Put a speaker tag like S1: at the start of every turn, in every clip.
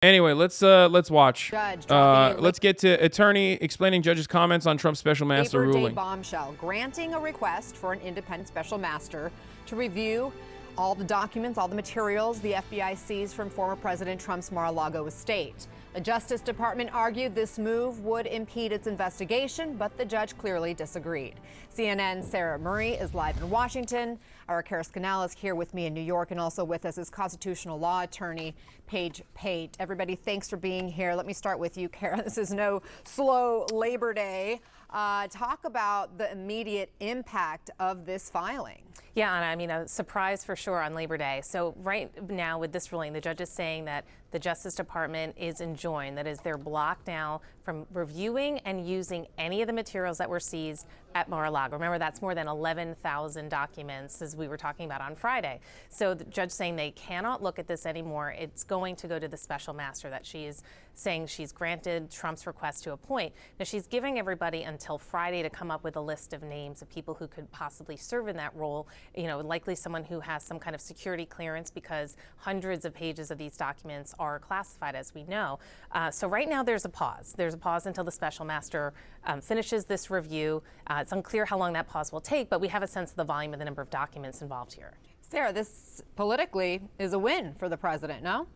S1: Anyway, let's watch. Let's get to attorney explaining judge's comments on Trump's special master
S2: Labor Day
S1: ruling.
S2: bombshell, granting a request for an independent special master to review all the documents, all the materials the FBI seized from former President Trump's Mar-A-Lago estate. The Justice Department argued this move would impede its investigation, but the judge clearly disagreed. CNN's Sarah Murray is live in Washington. Our Kara Scanal is here with me in New York, and also with us is constitutional law attorney Paige Pate. Everybody, thanks for being here. Let me start with you, Kara. This is no slow Labor Day. Talk about the immediate impact of this filing.
S3: Yeah, Anna, I mean, a surprise for sure on Labor Day. So right now with this ruling, the judge is saying that the Justice Department is enjoined, that is, they're blocked now from reviewing and using any of the materials that were seized at Mar-A-Lago. Remember, that's more than 11,000 documents, as we were talking about on Friday. So the judge saying they cannot look at this anymore. It's going to go to the special master that she is saying she's granted Trump's request to appoint. Now, she's giving everybody until Friday to come up with a list of names of people who could possibly serve in that role. You know, likely someone who has some kind of security clearance, because hundreds of pages of these documents are classified, as we know. So right now there's a pause. There's a pause until the special master finishes this review. It's unclear how long that pause will take, but we have a sense of the volume of the number of documents involved here.
S2: Sarah, this politically is a win for the president, no?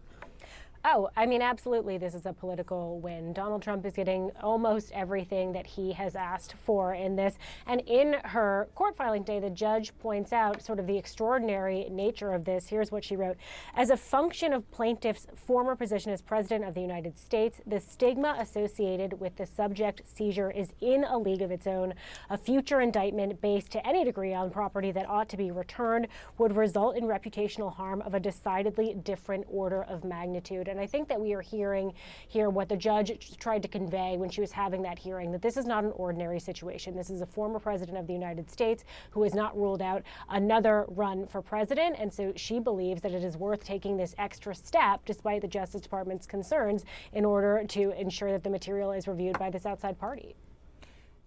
S4: Oh, I mean, absolutely, this is a political win. Donald Trump is getting almost everything that he has asked for in this. And in her court filing day, the judge points out sort of the extraordinary nature of this. Here's what she wrote. As a function of plaintiff's former position as president of the United States, the stigma associated with the subject seizure is in a league of its own. A future indictment based to any degree on property that ought to be returned would result in reputational harm of a decidedly different order of magnitude. And I think that we are hearing here what the judge tried to convey when she was having that hearing, that this is not an ordinary situation. This is a former president of the United States who has not ruled out another run for president. And so she believes that it is worth taking this extra step, despite the Justice Department's concerns, in order to ensure that the material is reviewed by this outside party.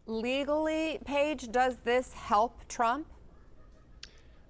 S2: Legally, Paige, does this help Trump?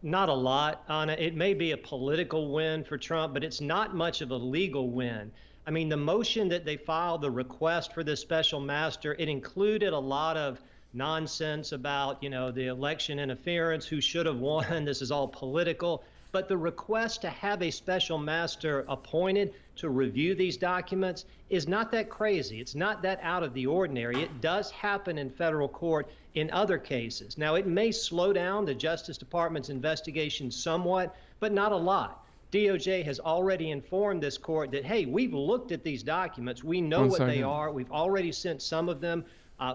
S5: Not a lot, Anna. It may be a political win for Trump, but it's not much of a legal win. I mean, the motion that they filed, the request for this special master, it included a lot of nonsense about, the election interference, who should have won. This is all political. But the request to have a special master appointed to review these documents is not that crazy. It's not that out of the ordinary. It does happen in federal court in other cases. Now, it may slow down the Justice Department's investigation somewhat, but not a lot. DOJ has already informed this court that, hey, we've looked at these documents. We know what they are. We've already sent some of them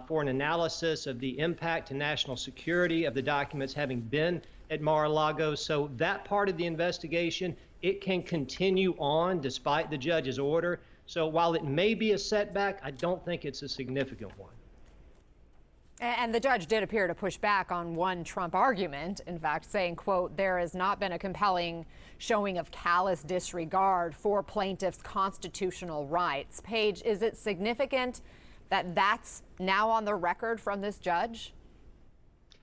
S5: for an analysis of the impact to national security of the documents having been at Mar-a-Lago. So that part of the investigation, it can continue on despite the judge's order. So while it may be a setback, I don't think it's a significant one.
S2: And the judge did appear to push back on one Trump argument, in fact, saying, quote, there has not been a compelling showing of callous disregard for plaintiffs' constitutional rights. Paige, is it significant that that's now on the record from this judge?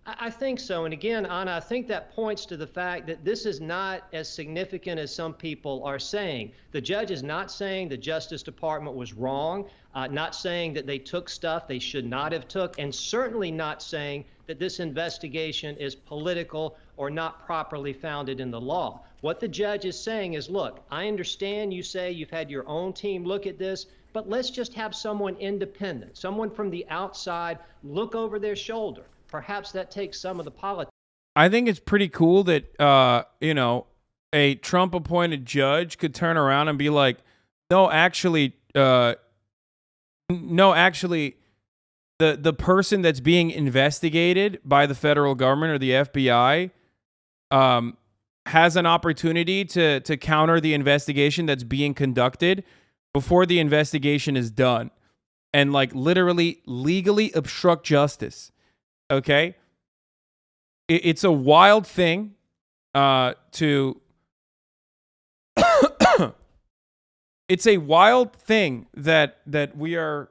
S5: I think so. And again, Anna, I think that points to the fact that this is not as significant as some people are saying. The judge is not saying the Justice Department was wrong, not saying that they took stuff they should not have took, and certainly not saying that this investigation is political or not properly founded in the law. What the judge is saying is, look, I understand you say you've had your own team look at this, but let's just have someone independent, someone from the outside look over their shoulder. Perhaps that takes some of the politics.
S1: I think it's pretty cool that, a Trump-appointed judge could turn around and be like, no, actually, the person that's being investigated by the federal government or the FBI has an opportunity to counter the investigation that's being conducted before the investigation is done, and literally legally obstruct justice. Okay, it's a wild thing it's a wild thing that we're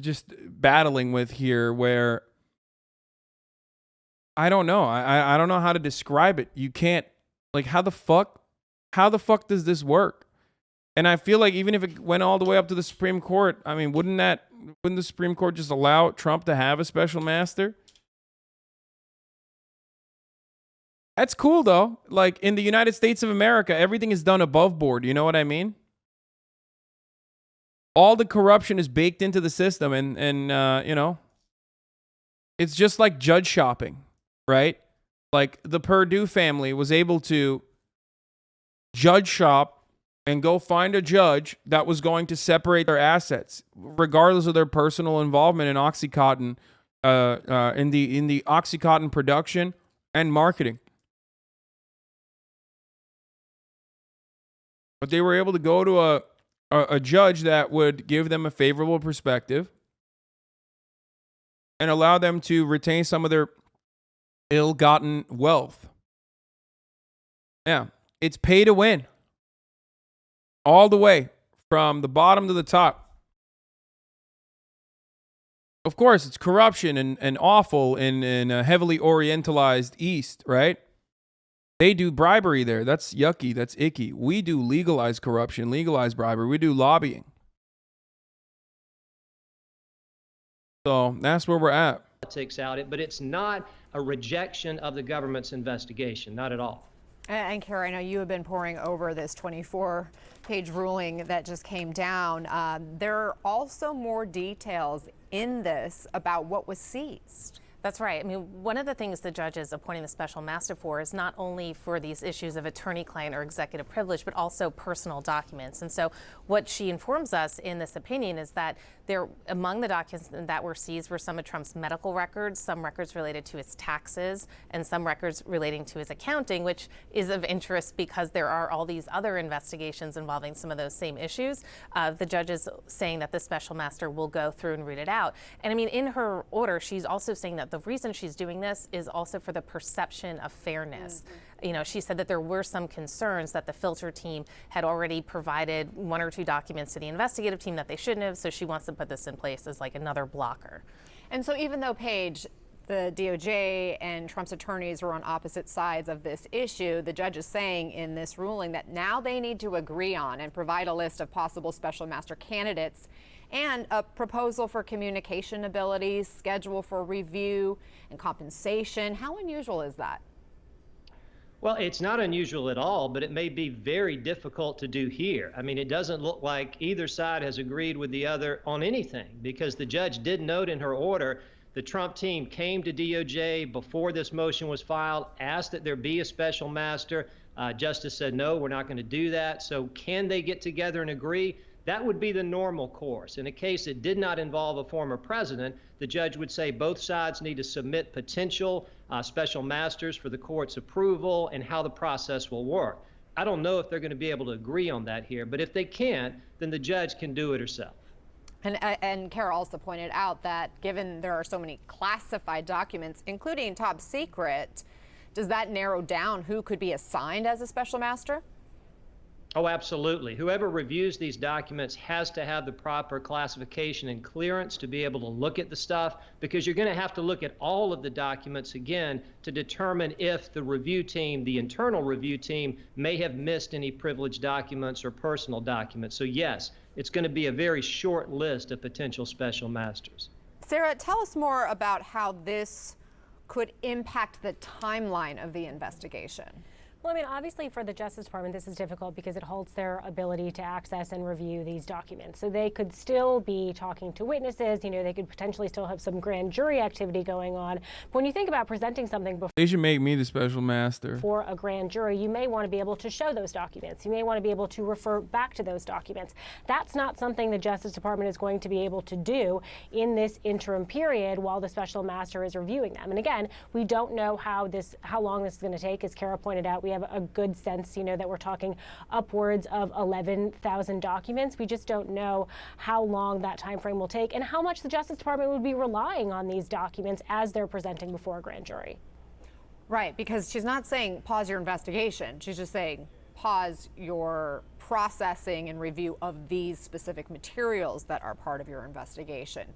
S1: just battling with here, where I don't know. I don't know how to describe it. You can't, how the fuck does this work? And I feel like even if it went all the way up to the Supreme Court, I mean, wouldn't the Supreme Court just allow Trump to have a special master? That's cool, though. Like, in the United States of America, everything is done above board. You know what I mean? All the corruption is baked into the system, and you know, it's just like judge shopping, right? Like, the Purdue family was able to judge shop and go find a judge that was going to separate their assets, regardless of their personal involvement in OxyContin, in the OxyContin production and marketing. But they were able to go to a judge that would give them a favorable perspective and allow them to retain some of their ill-gotten wealth. Yeah, it's pay to win. All the way from the bottom to the top. Of course, it's corruption and awful in a heavily orientalized East, right? They do bribery there. That's yucky. That's icky. We do legalized corruption, legalized bribery. We do lobbying. So that's where we're at.
S5: Politics out it, but it's not a rejection of the government's investigation, not at all.
S2: And Kara, I know you have been poring over this 24-page ruling that just came down. There are also more details in this about what was seized.
S3: That's right. I mean, one of the things the judge is appointing the special master for is not only for these issues of attorney-client or executive privilege, but also personal documents. And so what she informs us in this opinion is that among the documents that were seized were some of Trump's medical records, some records related to his taxes, and some records relating to his accounting, which is of interest because there are all these other investigations involving some of those same issues. The judge is saying that the special master will go through and read it out. And I mean, in her order, she's also saying that the reason she's doing this is also for the perception of fairness. You know, she said that there were some concerns that the filter team had already provided one or two documents to the investigative team that they shouldn't have, so she wants to put this in place as like another blocker.
S2: And so even though, Paige, the DOJ and Trump's attorneys were on opposite sides of this issue, the judge is saying in this ruling that now they need to agree on and provide a list of possible special master candidates and a proposal for communication abilities, schedule for review, and compensation. How unusual is that?
S5: Well, it's not unusual at all, but it may be very difficult to do here. I mean, it doesn't look like either side has agreed with the other on anything, because the judge did note in her order the Trump team came to DOJ before this motion was filed, asked that there be a special master. Justice said, no, we're not going to do that. So can they get together and agree? That would be the normal course. In a case that did not involve a former president, the judge would say both sides need to submit potential special masters for the court's approval and how the process will work. I don't know if they're going to be able to agree on that here, but if they can't, then the judge can do it herself.
S2: And Kara also pointed out that given there are so many classified documents, including top secret, does that narrow down who could be assigned as a special master?
S5: Oh, absolutely. Whoever reviews these documents has to have the proper classification and clearance to be able to look at the stuff, because you're going to have to look at all of the documents again to determine if the review team, the internal review team, may have missed any privileged documents or personal documents. So yes, it's going to be a very short list of potential special masters.
S2: Sarah, tell us more about how this could impact the timeline of the investigation.
S4: Well, I mean, obviously for the Justice Department, this is difficult because it holds their ability to access and review these documents. So they could still be talking to witnesses, you know, they could potentially still have some grand jury activity going on. But when you think about presenting something before
S1: They should make me the special master.
S4: For a grand jury, you may want to be able to show those documents. You may want to be able to refer back to those documents. That's not something the Justice Department is going to be able to do in this interim period while the special master is reviewing them. And again, we don't know how long this is going to take. As Kara pointed out, we have a good sense, you know, that we're talking upwards of 11,000 documents. We just don't know how long that time frame will take and how much the Justice Department would be relying on these documents as they're presenting before a grand jury.
S2: Right, because she's not saying pause your investigation. She's just saying pause your processing and review of these specific materials that are part of your investigation.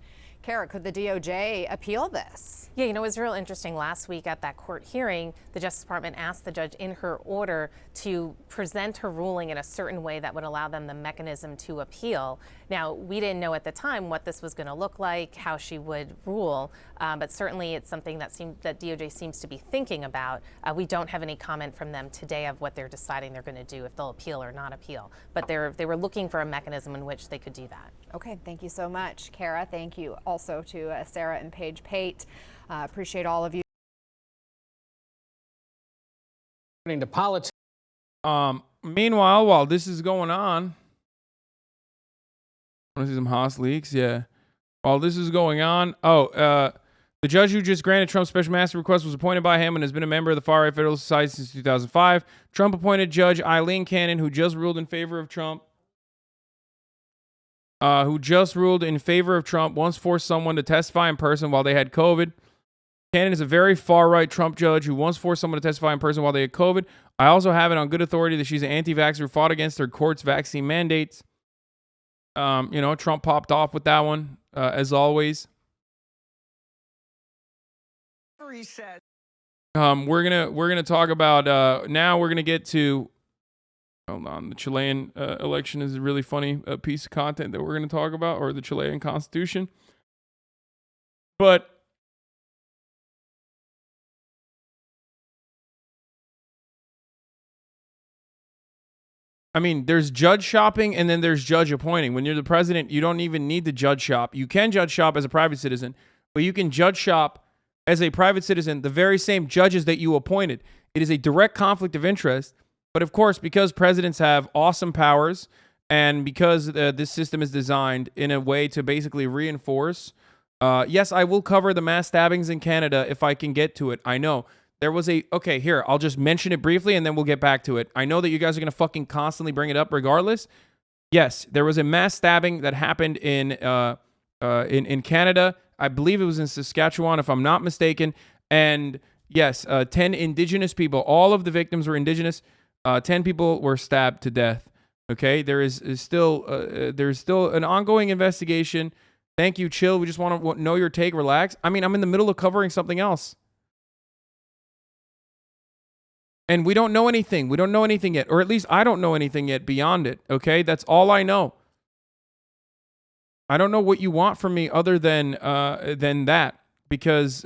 S2: Kara, could the DOJ appeal this?
S3: Yeah, it was real interesting. Last week at that court hearing, the Justice Department asked the judge in her order to present her ruling in a certain way that would allow them the mechanism to appeal. Now, we didn't know at the time what this was going to look like, how she would rule, but certainly it's something that DOJ seems to be thinking about. We don't have any comment from them today of what they're deciding they're going to do, if they'll appeal or not appeal, but they were looking for a mechanism in which they could do that.
S2: Okay, thank you so much, Kara. Thank you also to Sarah and Paige Pate. Appreciate all of you.
S6: To politics.
S1: Meanwhile, while this is going on, want to see some Haas leaks? Yeah. While this is going on, the judge who just granted Trump's special master request was appointed by him and has been a member of the far-right Federalist Society since 2005. Trump appointed Judge Eileen Cannon, who just ruled in favor of Trump. Once forced someone to testify in person while they had COVID. Cannon is a very far-right Trump judge who once forced someone to testify in person while they had COVID. I also have it on good authority that she's an anti-vaxxer who fought against their court's vaccine mandates. Trump popped off with that one, as always. We're gonna talk about now. We're gonna get to. Hold on, the Chilean election is a really funny piece of content that we're going to talk about, or the Chilean constitution. But I mean, there's judge shopping and then there's judge appointing. When you're the president, you don't even need to judge shop. You can judge shop as a private citizen, but you can judge shop as a private citizen the very same judges that you appointed. It is a direct conflict of interest. But of course, because presidents have awesome powers and because this system is designed in a way to basically reinforce, yes, I will cover the mass stabbings in Canada if I can get to it. I know. There was okay, here, I'll just mention it briefly and then we'll get back to it. I know that you guys are going to fucking constantly bring it up regardless. Yes, there was a mass stabbing that happened in Canada. I believe it was in Saskatchewan, if I'm not mistaken. And yes, 10 indigenous people, all of the victims were indigenous. 10 people were stabbed to death. Okay, there's still an ongoing investigation. Thank you, chill. We just want to know your take. Relax. I mean, I'm in the middle of covering something else, and we don't know anything. We don't know anything yet, or at least I don't know anything yet beyond it. Okay, that's all I know. I don't know what you want from me other than that, because.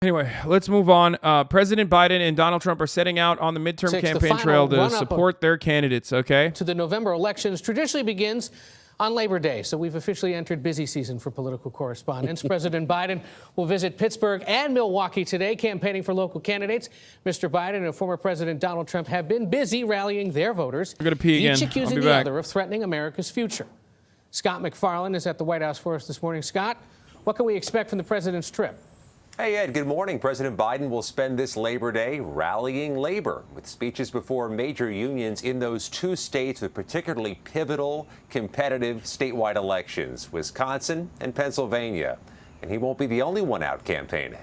S1: Anyway, let's move on. President Biden and Donald Trump are setting out on the midterm campaign trail to support their candidates, okay?
S6: To the November elections traditionally begins on Labor Day, so we've officially entered busy season for political correspondence. President Biden will visit Pittsburgh and Milwaukee today, campaigning for local candidates. Mr. Biden and former President Donald Trump have been busy rallying their voters,
S1: I'm gonna pee again.
S6: each accusing the other of threatening America's future. Scott McFarland is at the White House for us this morning. Scott, what can we expect from the president's trip?
S7: Hey, Ed, good morning. President Biden will spend this Labor Day rallying labor with speeches before major unions in those two states with particularly pivotal, competitive statewide elections, Wisconsin and Pennsylvania. And he won't be the only one out campaigning.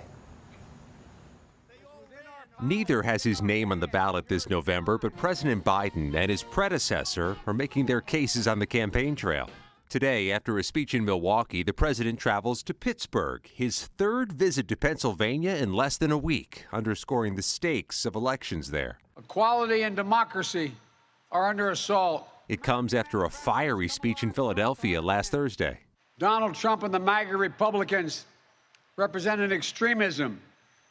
S7: Neither has his name on the ballot this November, but President Biden and his predecessor are making their cases on the campaign trail. Today, after a speech in Milwaukee, the president travels to Pittsburgh, his third visit to Pennsylvania in less than a week, underscoring the stakes of elections there.
S8: Equality and democracy are under assault.
S7: It comes after a fiery speech in Philadelphia last Thursday.
S8: Donald Trump and the MAGA Republicans represent an extremism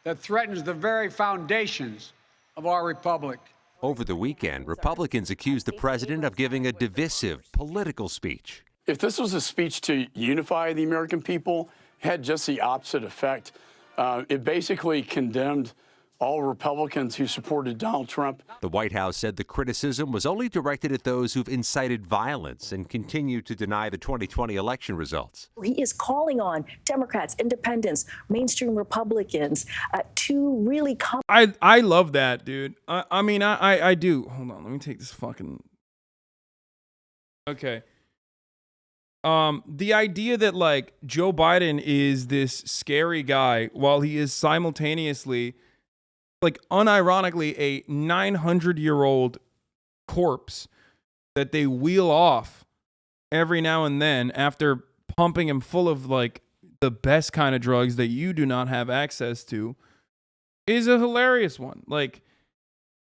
S8: that threatens the very foundations of our republic.
S7: Over the weekend, Republicans accused the president of giving a divisive political speech.
S9: If this was a speech to unify the American people, it had just the opposite effect. It basically condemned all Republicans who supported Donald Trump.
S7: The White House said the criticism was only directed at those who've incited violence and continue to deny the 2020 election results.
S10: He is calling on Democrats, independents, mainstream Republicans to really come.
S1: I love that, dude. I mean, I do. Hold on. Let me take this fucking Okay. The idea that like Joe Biden is this scary guy while he is simultaneously, like unironically, a 900-year-old corpse that they wheel off every now and then after pumping him full of like the best kind of drugs that you do not have access to is a hilarious one. Like,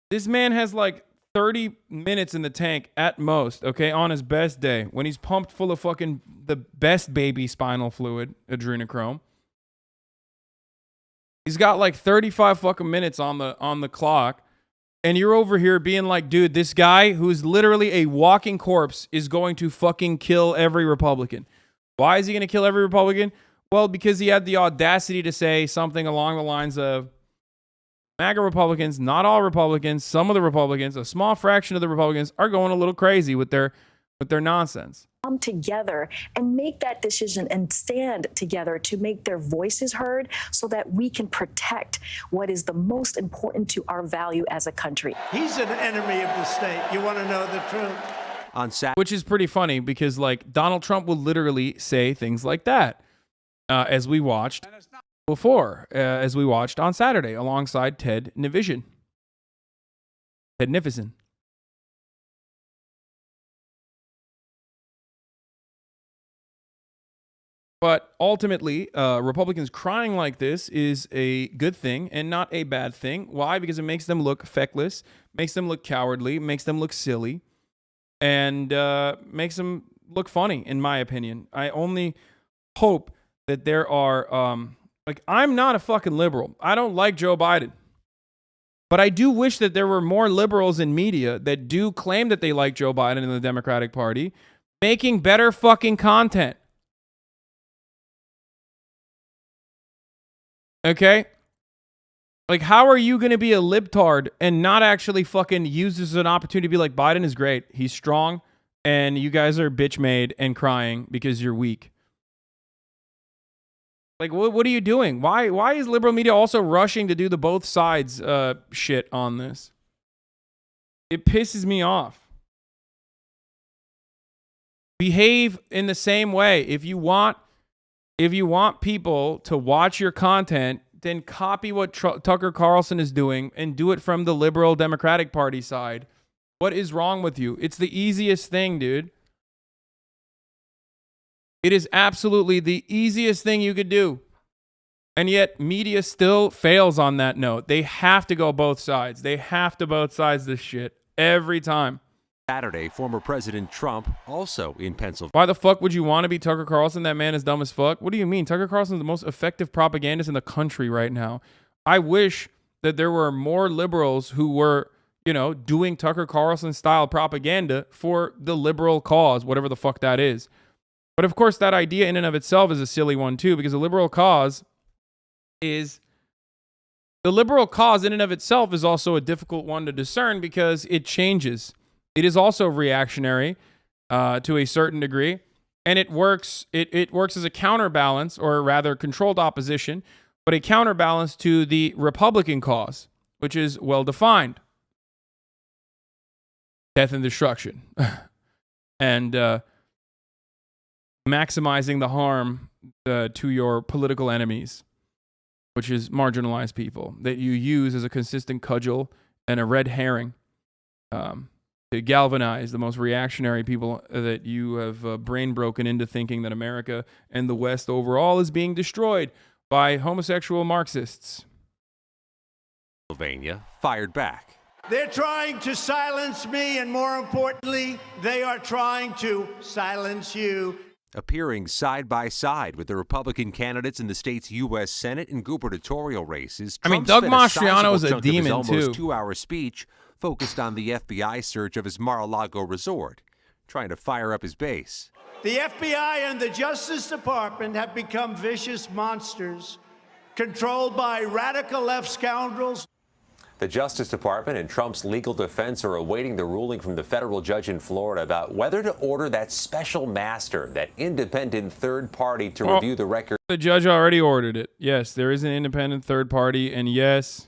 S1: this man has like 30 minutes in the tank at most, okay, on his best day, when he's pumped full of fucking the best baby spinal fluid, adrenochrome. He's got like 35 fucking minutes on the clock, and you're over here being like, dude, this guy who's literally a walking corpse is going to fucking kill every Republican. Why is he going to kill every Republican? Well, because he had the audacity to say something along the lines of, MAGA Republicans, not all Republicans, some of the Republicans, a small fraction of the Republicans are going a little crazy with their nonsense.
S10: Come together and make that decision and stand together to make their voices heard so that we can protect what is the most important to our value as a country.
S11: He's an enemy of the state. You want to know the truth?
S7: On Saturday,
S1: which is pretty funny because like Donald Trump will literally say things like that, as we watched before, as we watched on Saturday alongside Ted Nivison. But ultimately, Republicans crying like this is a good thing and not a bad thing. Why? Because it makes them look feckless, makes them look cowardly, makes them look silly, and makes them look funny, in my opinion. I only hope that there are, like, I'm not a fucking liberal. I don't like Joe Biden. But I do wish that there were more liberals in media that do claim that they like Joe Biden and the Democratic Party, making better fucking content. Okay? Like, how are you going to be a libtard and not actually fucking use this as an opportunity to be like, Biden is great, he's strong, and you guys are bitch made and crying because you're weak? Like, what are you doing? Why is liberal media also rushing to do the both sides shit on this? It pisses me off. Behave in the same way. If you want people to watch your content, then copy what Tucker Carlson is doing and do it from the liberal Democratic Party side. What is wrong with you? It's the easiest thing, dude. It is absolutely the easiest thing you could do. And yet media still fails on that note. They have to go both sides. They have to both sides this shit every time.
S7: Saturday, former President Trump also in Pennsylvania.
S1: Why the fuck would you want to be Tucker Carlson? That man is dumb as fuck. What do you mean? Tucker Carlson is the most effective propagandist in the country right now. I wish that there were more liberals who were, doing Tucker Carlson style propaganda for the liberal cause, whatever the fuck that is. But of course, that idea in and of itself is a silly one too, because the liberal cause in and of itself is also a difficult one to discern because it changes. It is also reactionary to a certain degree, and it works. It works as a counterbalance, or rather controlled opposition, but a counterbalance to the Republican cause, which is well defined: death and destruction, and maximizing the harm to your political enemies, which is marginalized people that you use as a consistent cudgel and a red herring. To galvanize the most reactionary people that you have brain broken into thinking that America and the West overall is being destroyed by homosexual Marxists.
S7: Pennsylvania fired back.
S11: They're trying to silence me, and more importantly, they are trying to silence you.
S7: Appearing side by side with the Republican candidates in the state's U.S. Senate and gubernatorial races.
S1: Doug Mastriano is a demon,
S7: almost
S1: too.
S7: 2-hour speech focused on the FBI search of his Mar-a-Lago resort, trying to fire up his base.
S11: The FBI and the Justice Department have become vicious monsters, controlled by radical left scoundrels.
S12: The Justice Department and Trump's legal defense are awaiting the ruling from the federal judge in Florida about whether to order that special master, that independent third party to review the record.
S1: The judge already ordered it. Yes, there is an independent third party, and yes,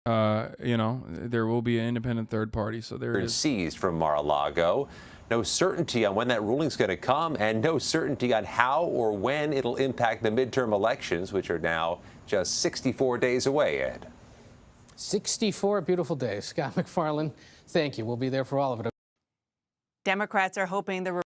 S1: you know, there will be an independent third party. So there it is.
S12: Seized from Mar-A-Lago. No certainty on when that ruling's going to come, and no certainty on how or when it'll impact the midterm elections, which are now just 64 days away, Ed.
S6: 64 beautiful days. Scott McFarland, thank you. We'll be there for all of it.
S13: Democrats are hoping the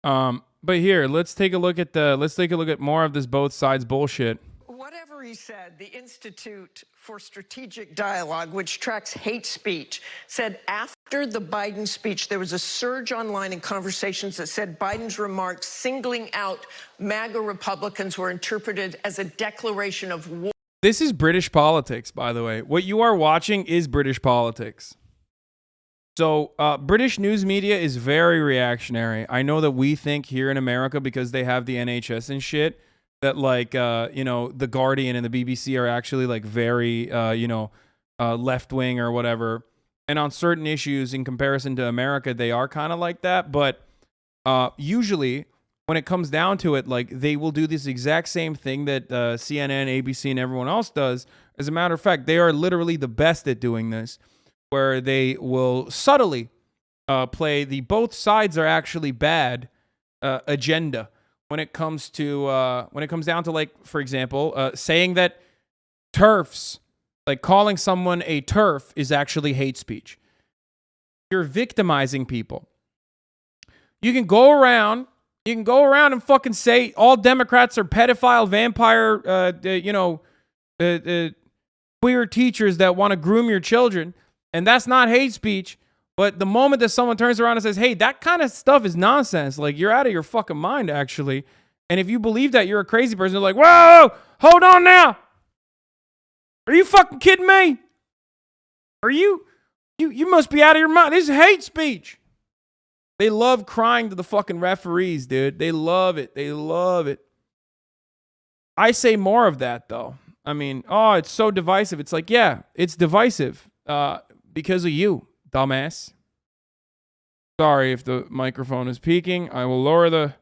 S1: but here, let's take a look at more of this both sides bullshit.
S14: Whatever he said, the Institute for Strategic Dialogue, which tracks hate speech, said after the Biden speech, there was a surge online in conversations that said Biden's remarks singling out MAGA Republicans were interpreted as a declaration of war.
S1: This is British politics, by the way. What you are watching is British politics. So British news media is very reactionary. I know that we think here in America, because they have the NHS and shit, that like, you know, The Guardian and the BBC are actually like very, you know, left-wing or whatever. And on certain issues in comparison to America, they are kind of like that. But usually when it comes down to it, like they will do this exact same thing that CNN, ABC, and everyone else does. As a matter of fact, they are literally the best at doing this, where they will subtly play the both sides are actually bad agenda when it comes down to, like, for example, saying that TERFs, like calling someone a TERF, is actually hate speech. You're victimizing people. You can go around and fucking say all Democrats are pedophile, vampire, you know, queer teachers that want to groom your children. And that's not hate speech. But the moment that someone turns around and says, hey, that kind of stuff is nonsense, like, you're out of your fucking mind, actually. And if you believe that, you're a crazy person. They're like, whoa, hold on now. Are you fucking kidding me? Are you must be out of your mind. This is hate speech. They love crying to the fucking referees, dude. They love it. They love it. I say more of that, though. I mean, oh, it's so divisive. It's like, yeah, it's divisive. Because of you, dumbass. Sorry if the microphone is peaking. I will lower the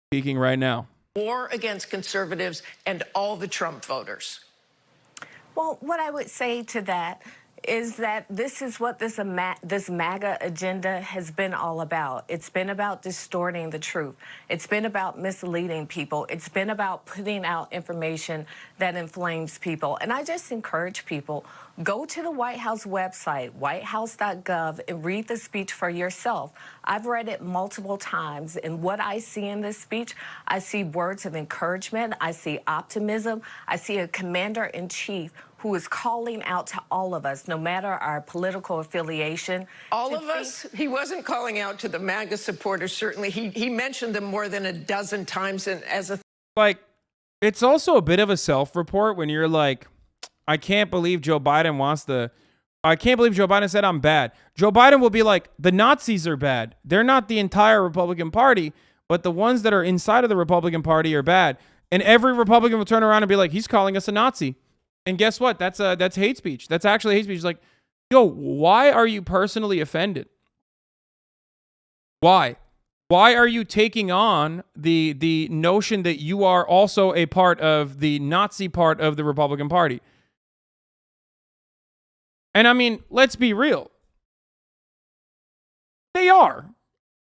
S1: peaking right now.
S14: War against conservatives and all the Trump voters.
S15: Well, what I would say to that is that this is what this MAGA agenda has been all about. It's been about distorting the truth. It's been about misleading people. It's been about putting out information that inflames people. And I just encourage people, go to the White House website, whitehouse.gov, and read the speech for yourself. I've read it multiple times, and what I see in this speech, I see words of encouragement, I see optimism, I see a commander-in-chief who is calling out to all of us, no matter our political affiliation.
S14: All of us? He wasn't calling out to the MAGA supporters, certainly. He mentioned them more than a dozen times as a...
S1: Like, it's also a bit of a self-report when you're like, I can't believe Joe Biden said I'm bad. Joe Biden will be like, the Nazis are bad. They're not the entire Republican Party, but the ones that are inside of the Republican Party are bad. And every Republican will turn around and be like, he's calling us a Nazi. And guess what? That's hate speech. That's actually hate speech. It's like, yo, why are you personally offended? Why? Why are you taking on the notion that you are also a part of the Nazi part of the Republican Party? And I mean, let's be real. They are.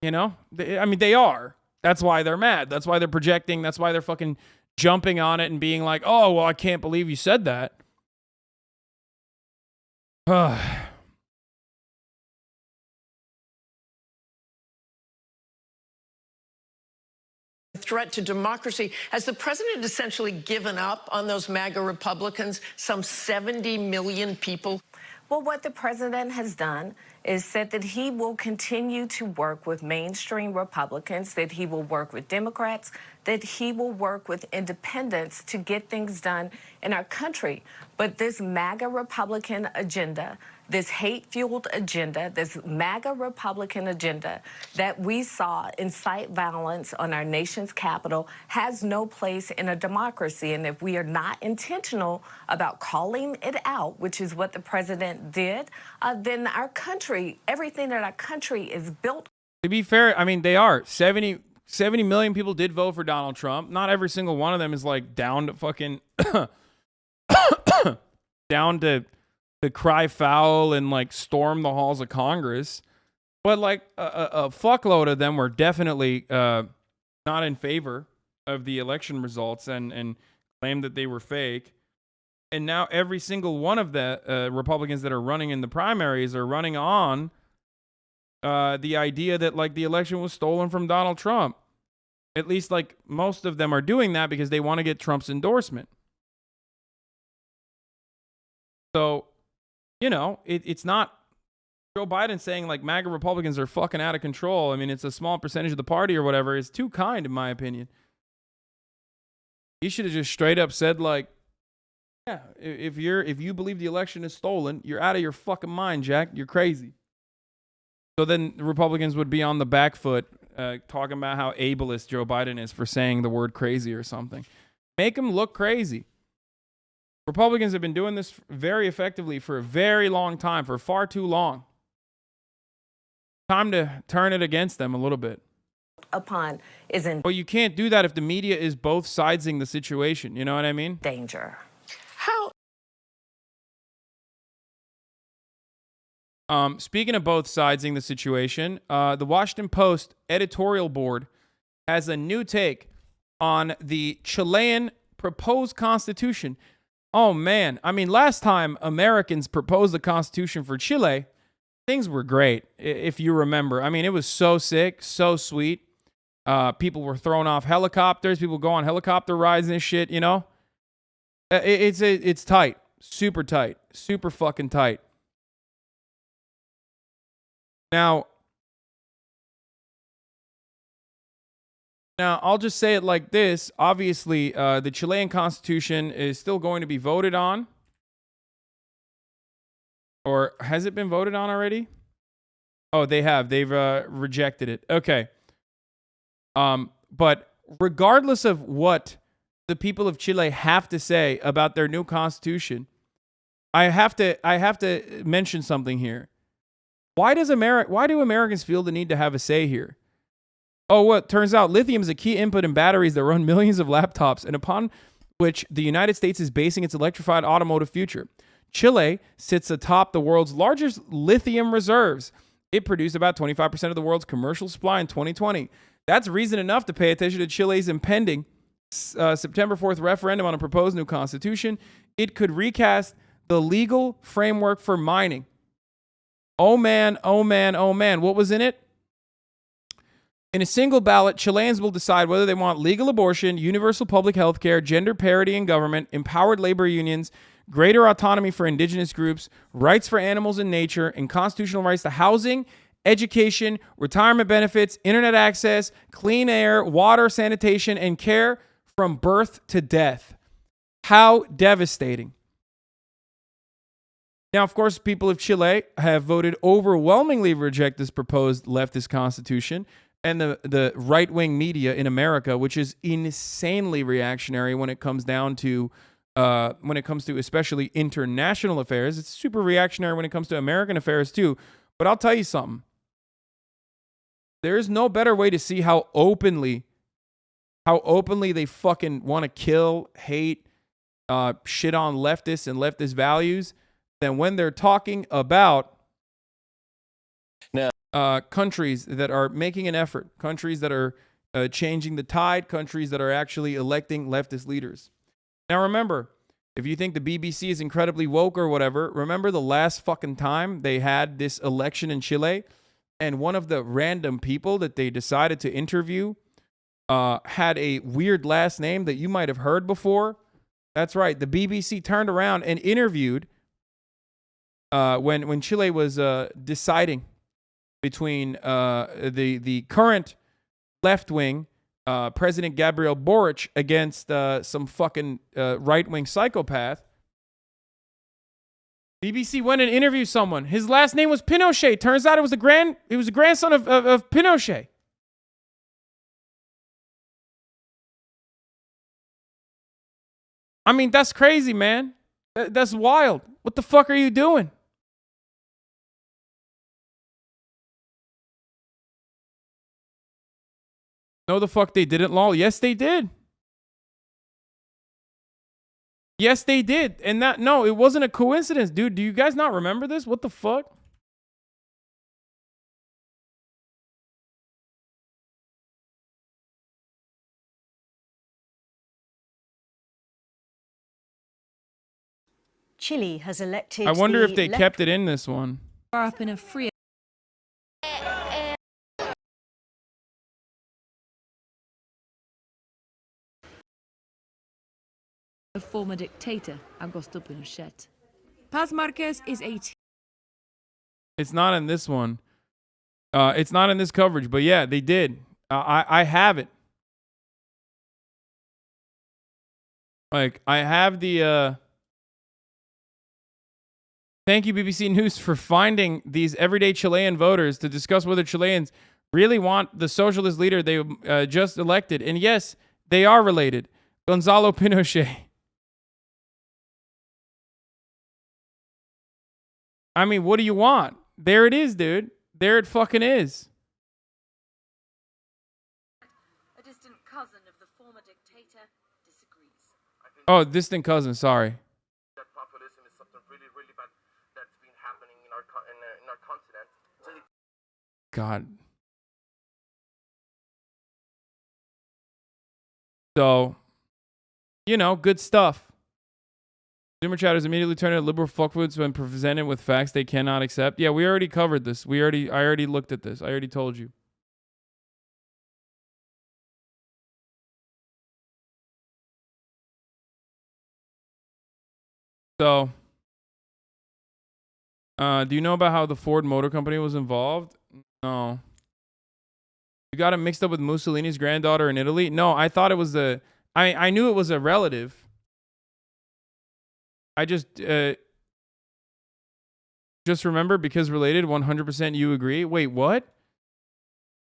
S1: You know? They are. That's why they're mad. That's why they're projecting. That's why they're fucking jumping on it and being like, oh, well, I can't believe you said that.
S14: Threat to democracy. Has the president essentially given up on those MAGA Republicans, some 70 million people?
S15: Well, what the president has done is said that he will continue to work with mainstream Republicans, that he will work with Democrats, that he will work with independents to get things done in our country. But this MAGA Republican agenda, this hate-fueled agenda, this MAGA Republican agenda that we saw incite violence on our nation's capital has no place in a democracy. And if we are not intentional about calling it out, which is what the president did, then our country, everything that our country is built.
S1: To be fair, I mean, they are. 70 million people did vote for Donald Trump. Not every single one of them is like down to fucking down to to cry foul and like storm the halls of Congress. But like a fuckload of them were definitely not in favor of the election results and claimed that they were fake. And now every single one of the Republicans that are running in the primaries are running on the idea that like the election was stolen from Donald Trump. At least like most of them are doing that because they want to get Trump's endorsement. So, you know, it's not Joe Biden saying like MAGA Republicans are fucking out of control. I mean, it's a small percentage of the party or whatever. It's too kind, in my opinion. He should have just straight up said like, yeah, if you believe the election is stolen, you're out of your fucking mind, Jack. You're crazy. So then the Republicans would be on the back foot talking about how ableist Joe Biden is for saying the word crazy or something. Make him look crazy. Republicans have been doing this very effectively for a very long time, for far too long. Time to turn it against them a little bit.
S15: Upon is in
S1: Well, you can't do that if the media is both sidesing the situation. You know what I mean?
S15: danger.
S1: Speaking of both sidesing the situation, the Washington Post editorial board has a new take on the Chilean proposed constitution. Oh, man. I mean, last time Americans proposed the constitution for Chile, things were great, if you remember. I mean, it was so sick, so sweet. People were thrown off helicopters. People go on helicopter rides and shit, you know? It's tight. Super tight. Super fucking tight. Now, I'll just say it like this. Obviously, the Chilean constitution is still going to be voted on. Or has it been voted on already? Oh, they have. They've rejected it. Okay. But regardless of what the people of Chile have to say about their new constitution, I have to mention something here. Why do Americans feel the need to have a say here? Oh, what? Turns out lithium is a key input in batteries that run millions of laptops and upon which the United States is basing its electrified automotive future. Chile sits atop the world's largest lithium reserves. It produced about 25% of the world's commercial supply in 2020. That's reason enough to pay attention to Chile's impending September 4th referendum on a proposed new constitution. It could recast the legal framework for mining. Oh man, oh man, oh man. What was in it? In a single ballot, Chileans will decide whether they want legal abortion, universal public health care, gender parity in government, empowered labor unions, greater autonomy for indigenous groups, rights for animals and nature, and constitutional rights to housing, education, retirement benefits, internet access, clean air, water, sanitation, and care from birth to death. How devastating. Now, of course, people of Chile have voted overwhelmingly to reject this proposed leftist constitution, and the right-wing media in America, which is insanely reactionary when it comes to especially international affairs. It's super reactionary when it comes to American affairs too. But I'll tell you something. There's no better way to see how openly they fucking want to kill, hate, shit on leftists and leftist values than when they're talking about countries that are making an effort, countries that are changing the tide, countries that are actually electing leftist leaders. Now, remember, if you think the BBC is incredibly woke or whatever, remember the last fucking time they had this election in Chile, and one of the random people that they decided to interview had a weird last name that you might have heard before. That's right. The BBC turned around and interviewed when Chile was deciding between the current left-wing President Gabriel Boric against some fucking right-wing psychopath. BBC went and interviewed someone. His last name was Pinochet. Turns out it was the grandson of Pinochet. I mean, that's crazy, man. That's wild. What the fuck are you doing? No, the fuck they didn't, lol. Yes, they did. Yes, they did. And no, it wasn't a coincidence, dude. Do you guys not remember this? What the fuck?
S16: Chile has elected.
S1: I wonder if they kept it in this one.
S16: Up in a free. A former dictator, Augusto Pinochet. Paz Marquez is 18.
S1: It's not in this one. It's not in this coverage, but yeah, they did. I have it. Like, I have the, thank you, BBC News, for finding these everyday Chilean voters to discuss whether Chileans really want the socialist leader they just elected. And yes, they are related. Gonzalo Pinochet. I mean, what do you want? There it is, dude. There it fucking is.
S16: A distant cousin of the former dictator disagrees.
S1: Oh, distant cousin, sorry.
S17: That populism is something really, really bad that's been happening in our continent.
S1: God. So, you know, good stuff. Zoomer chatters immediately turn into liberal fuckwoods when presented with facts they cannot accept. Yeah, we already covered this. I already looked at this. I already told you. So, do you know about how the Ford Motor Company was involved? No. You got it mixed up with Mussolini's granddaughter in Italy? No, I thought it was I knew it was a relative. I just remember because related, 100% you agree. Wait, what?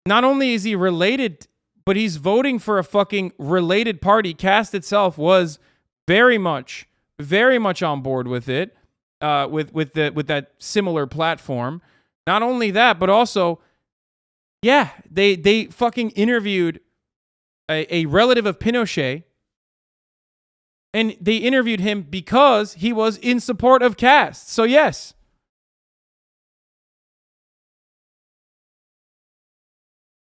S1: Not only is he related, but he's voting for a fucking related party. Cast itself was very much on board with it, with that similar platform. Not only that, but also, yeah, they fucking interviewed a relative of Pinochet. And they interviewed him because he was in support of Cast. So, yes.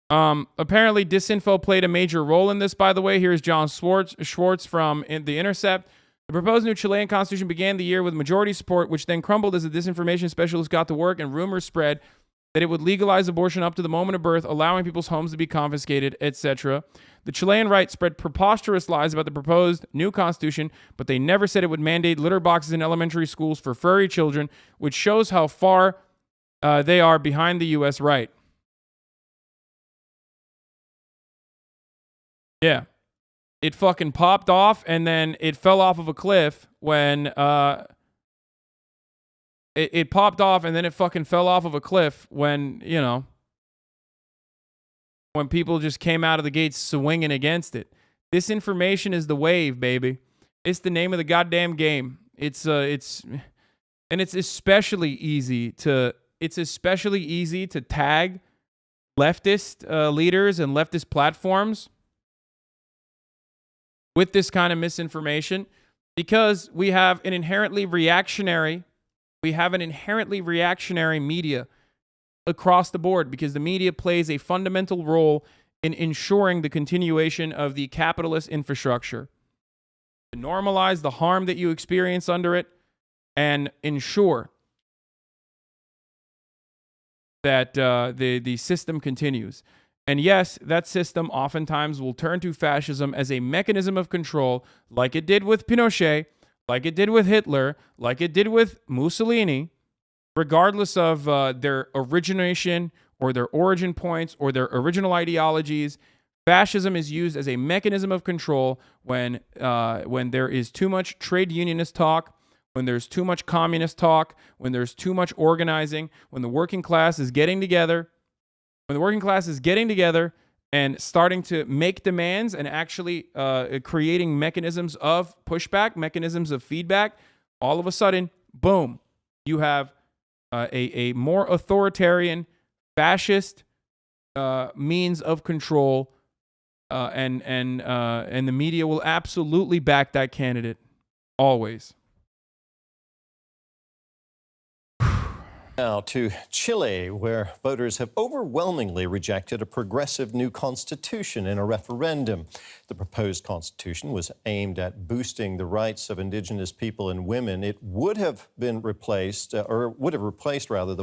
S1: Apparently, disinfo played a major role in this, by the way. Here's John Schwartz from The Intercept. The proposed new Chilean constitution began the year with majority support, which then crumbled as the disinformation specialists got to work and rumors spread that it would legalize abortion up to the moment of birth, allowing people's homes to be confiscated, etc. The Chilean right spread preposterous lies about the proposed new constitution, but they never said it would mandate litter boxes in elementary schools for furry children, which shows how far they are behind the U.S. right. Yeah. It fucking popped off, and then it fell off of a cliff when... It popped off, and then it fucking fell off of a cliff when, you know... when people just came out of the gates swinging against it. Disinformation is the wave, baby. It's the name of the goddamn game. It's especially easy to tag leftist leaders and leftist platforms with this kind of misinformation because we have an inherently reactionary media across the board, because the media plays a fundamental role in ensuring the continuation of the capitalist infrastructure, to normalize the harm that you experience under it and ensure that the system continues. And yes, that system oftentimes will turn to fascism as a mechanism of control, like it did with Pinochet, like it did with Hitler, like it did with Mussolini. Regardless of their origination or their origin points or their original ideologies, fascism is used as a mechanism of control when there is too much trade unionist talk, when there's too much communist talk, when there's too much organizing, when the working class is getting together, and starting to make demands and actually creating mechanisms of pushback, mechanisms of feedback. All of a sudden, boom, you have a more authoritarian, fascist means of control, and the media will absolutely back that candidate. Always.
S18: Now to Chile, where voters have overwhelmingly rejected a progressive new constitution in a referendum. The proposed constitution was aimed at boosting the rights of indigenous people and women. It would have been replaced, the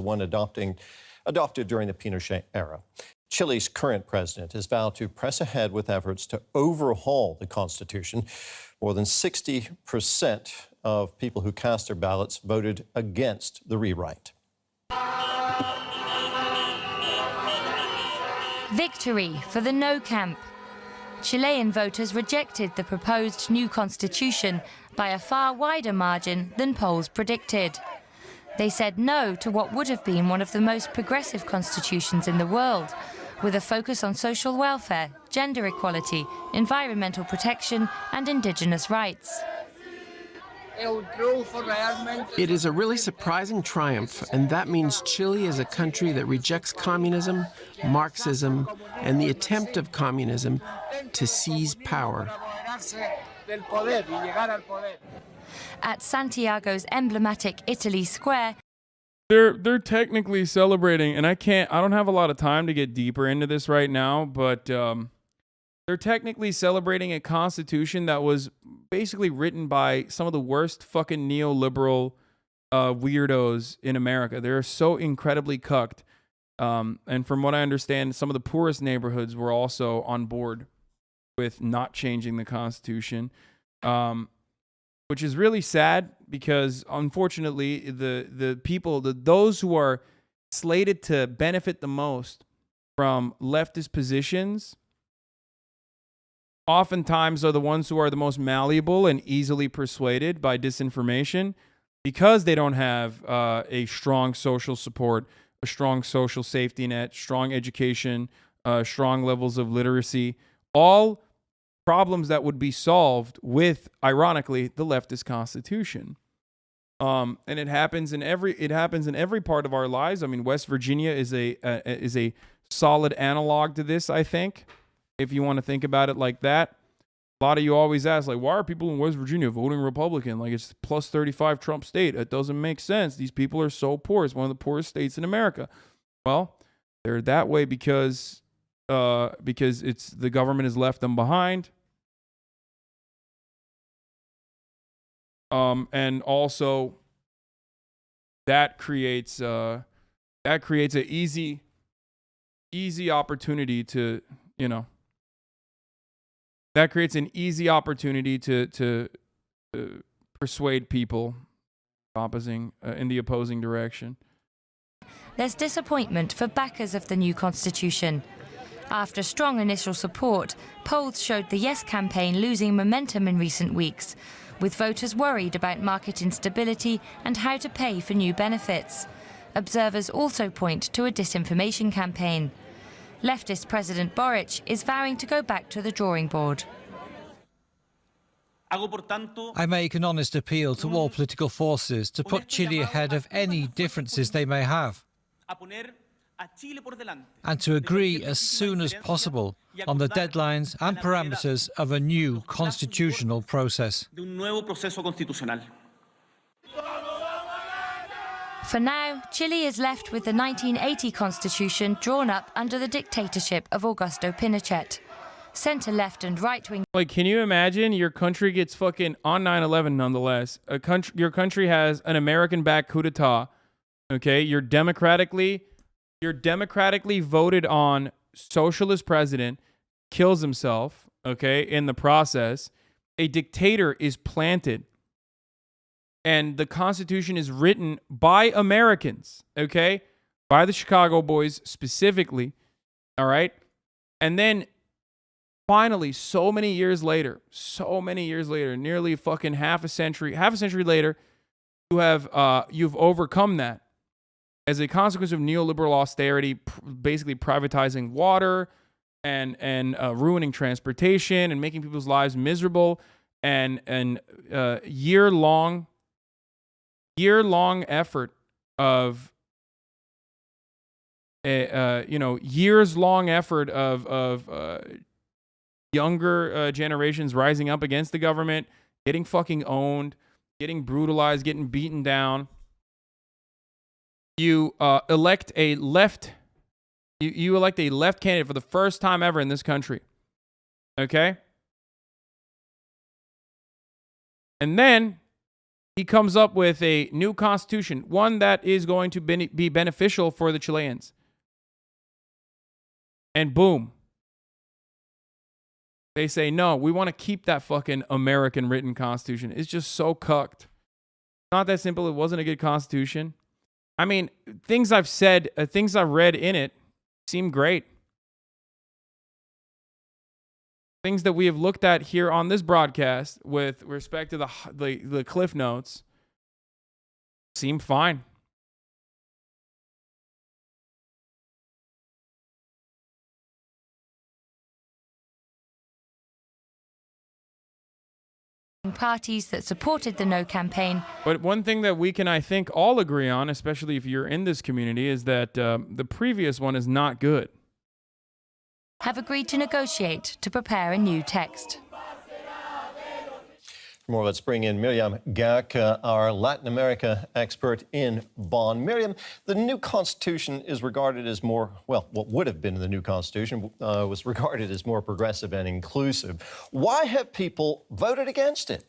S18: one adopted during the Pinochet era. Chile's current president has vowed to press ahead with efforts to overhaul the constitution. More than 60% of people who cast their ballots voted against the rewrite.
S19: Victory for the no camp. Chilean voters rejected the proposed new constitution by a far wider margin than polls predicted. They said no to what would have been one of the most progressive constitutions in the world, with a focus on social welfare, gender equality, environmental protection, and indigenous rights.
S20: It is a really surprising triumph, and that means Chile is a country that rejects communism, Marxism, and the attempt of communism to seize power.
S19: At Santiago's emblematic Italy Square,
S1: they're technically celebrating, and I don't have a lot of time to get deeper into this right now, but they're technically celebrating a constitution that was basically written by some of the worst fucking neoliberal weirdos in America. They're so incredibly cucked. And from what I understand, some of the poorest neighborhoods were also on board with not changing the constitution, which is really sad because, unfortunately, the people, those who are slated to benefit the most from leftist positions oftentimes are the ones who are the most malleable and easily persuaded by disinformation because they don't have a strong social support, a strong social safety net, strong education, strong levels of literacy, all problems that would be solved with, ironically, the leftist constitution. And it happens in every part of our lives. I mean, West Virginia is a solid analog to this, I think. If you want to think about it like that. A lot of you always ask, like, why are people in West Virginia voting Republican? Like, it's plus 35 Trump state. It doesn't make sense. These people are so poor. It's one of the poorest states in America. Well, they're that way because it's the government has left them behind. And also that creates an easy opportunity to, that creates an easy opportunity to persuade people in the opposing direction.
S19: there's disappointment for backers of the new constitution. After strong initial support, polls showed the Yes campaign losing momentum in recent weeks, with voters worried about market instability and how to pay for new benefits. Observers also point to a disinformation campaign. Leftist President Boric is vowing to go back to the drawing board.
S21: I make an honest appeal to all political forces to put Chile ahead of any differences they may have, and to agree as soon as possible on the deadlines and parameters of a new constitutional process.
S19: For now, Chile is left with the 1980 constitution drawn up under the dictatorship of Augusto Pinochet. Center, left and right wing.
S1: Like, can you imagine your country gets fucking on 9/11 nonetheless? Your country has an American-backed coup d'etat. Okay, you're democratically voted on socialist president, kills himself, okay, in the process. A dictator is planted. And the Constitution is written by Americans, okay? By the Chicago boys specifically, all right? And then finally, so many years later, nearly fucking half a century later, you've overcome that. As a consequence of neoliberal austerity, basically privatizing water and ruining transportation and making people's lives miserable, and year-long effort of younger generations rising up against the government getting fucking owned, getting brutalized, getting beaten down. You elect a left. You elect a left candidate for the first time ever in this country. Okay? And then he comes up with a new constitution, one that is going to be beneficial for the Chileans. And boom. They say, no, we want to keep that fucking American written constitution. It's just so cucked. Not that simple. It wasn't a good constitution. I mean, things I've said, things I've read in it seem great. Things that we have looked at here on this broadcast with respect to the cliff notes seem fine.
S19: Parties that supported the No campaign.
S1: But one thing that we can, I think, all agree on, especially if you're in this community, is that the previous one is not good.
S19: Have agreed to negotiate to prepare a new text.
S18: For more, let's bring in Miriam Gack, our Latin America expert in Bonn. Miriam, the new constitution is regarded as more, well, what would have been the new constitution was regarded as more progressive and inclusive. Why have people voted against it?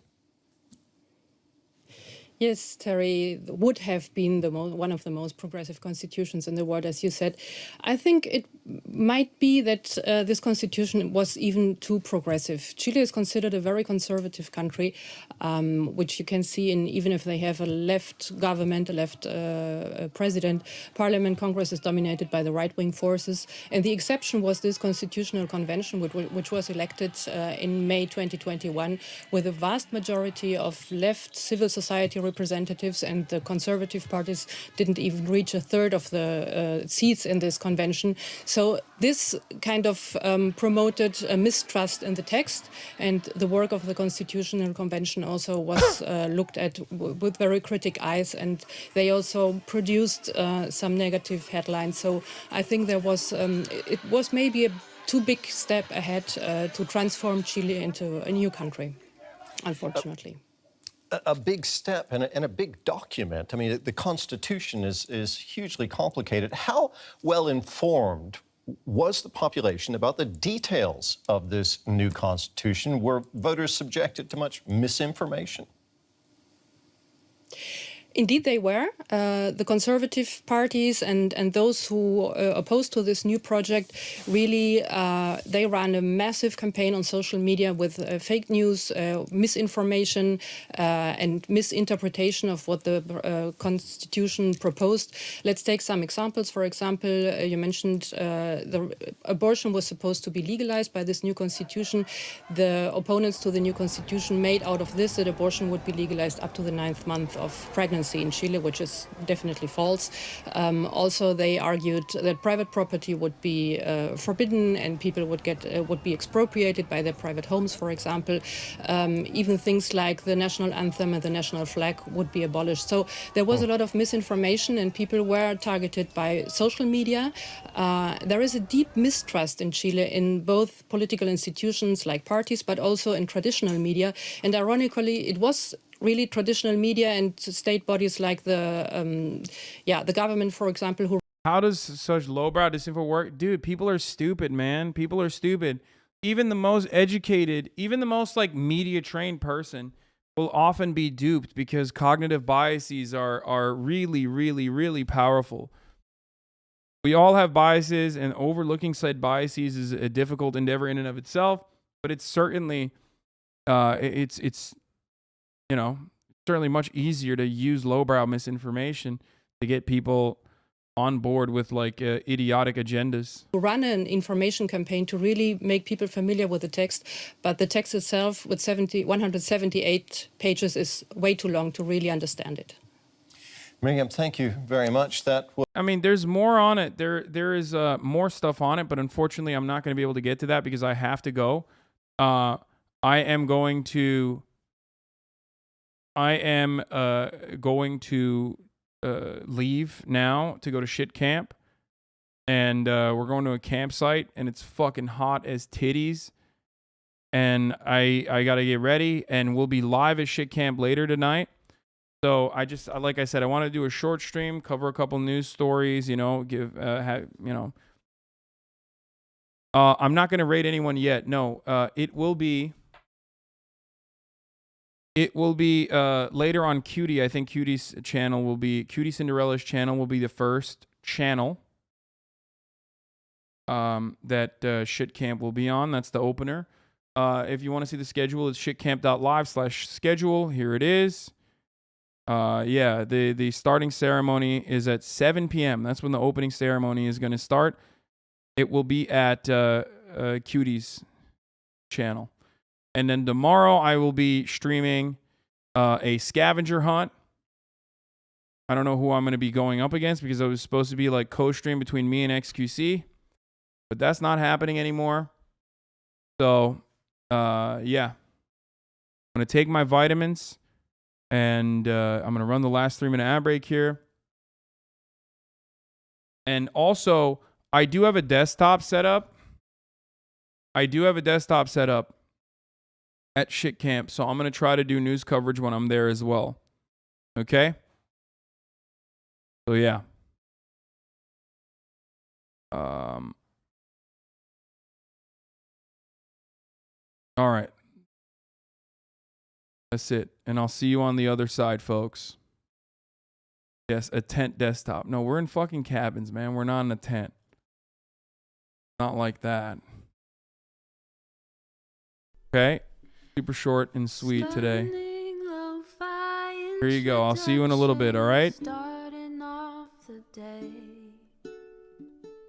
S5: Yes, Terry, would have been one of the most progressive constitutions in the world, as you said. I think it might be that this constitution was even too progressive. Chile is considered a very conservative country, which you can see in even if they have a left government, a left president, parliament, Congress is dominated by the right-wing forces. And the exception was this constitutional convention, which was elected in May 2021 with a vast majority of left civil society representatives, and the conservative parties didn't even reach a third of the seats in this convention. So this kind of promoted a mistrust in the text, and the work of the Constitutional Convention also was looked at with very critic eyes, and they also produced some negative headlines. So I think there was it was maybe a too big step ahead to transform Chile into a new country, unfortunately.
S18: A big step and a big document. I mean, the Constitution is hugely complicated. How well informed was the population about the details of this new Constitution? Were voters subjected to much misinformation?
S5: Indeed, they were. The conservative parties and those who opposed to this new project really, they ran a massive campaign on social media with fake news, misinformation, and misinterpretation of what the Constitution proposed. Let's take some examples. For example, you mentioned the abortion was supposed to be legalized by this new Constitution. The opponents to the new Constitution made out of this that abortion would be legalized up to the 9th month of pregnancy in Chile, which is definitely false. Also, they argued that private property would be forbidden and people would be expropriated by their private homes, for example. Even things like the national anthem and the national flag would be abolished. So there was a lot of misinformation and people were targeted by social media. There is a deep mistrust in Chile in both political institutions like parties, but also in traditional media. And ironically, it was really traditional media and state bodies like the government, for example, who...
S1: How does such lowbrow disinfo work? Dude, people are stupid, man. People are stupid. Even the most educated, even the most like media trained person will often be duped because cognitive biases are really, really, really powerful. We all have biases, and overlooking said biases is a difficult endeavor in and of itself, but it's certainly it's you know, certainly much easier to use lowbrow misinformation to get people on board with like idiotic agendas.
S5: Run an information campaign to really make people familiar with the text, but the text itself with 178 pages is way too long to really understand it.
S18: Miriam, thank you very much.
S1: I mean, there's more on it. There is more stuff on it, but unfortunately, I'm not going to be able to get to that because I have to go. I am going to leave now to go to shit camp, and we're going to a campsite, and it's fucking hot as titties. and I got to get ready, and we'll be live at Shit Camp later tonight. So like I said, I want to do a short stream, cover a couple news stories, you know, I'm not going to rate anyone yet. No, it will be later on Cutie. I think Cutie Cinderella's channel will be the first channel that Shit Camp will be on. That's the opener. If you want to see the schedule, it's shitcamp.live/schedule. Here it is. Yeah, the starting ceremony is at 7 p.m. That's when the opening ceremony is going to start. It will be at Cutie's channel. And then tomorrow I will be streaming a scavenger hunt. I don't know who I'm going to be going up against because it was supposed to be like co-stream between me and XQC. But that's not happening anymore. So, yeah. I'm going to take my vitamins. And I'm going to run the last 3-minute ad break here. And also, I do have a desktop set up. At Shit Camp. So I'm going to try to do news coverage when I'm there as well. Okay? So, yeah. All right. That's it. And I'll see you on the other side, folks. Yes, a tent desktop. No, we're in fucking cabins, man. We're not in a tent. Not like that. Okay. Super short and sweet today. Here you go. I'll see you in a little bit, all right?
S4: Starting off the day.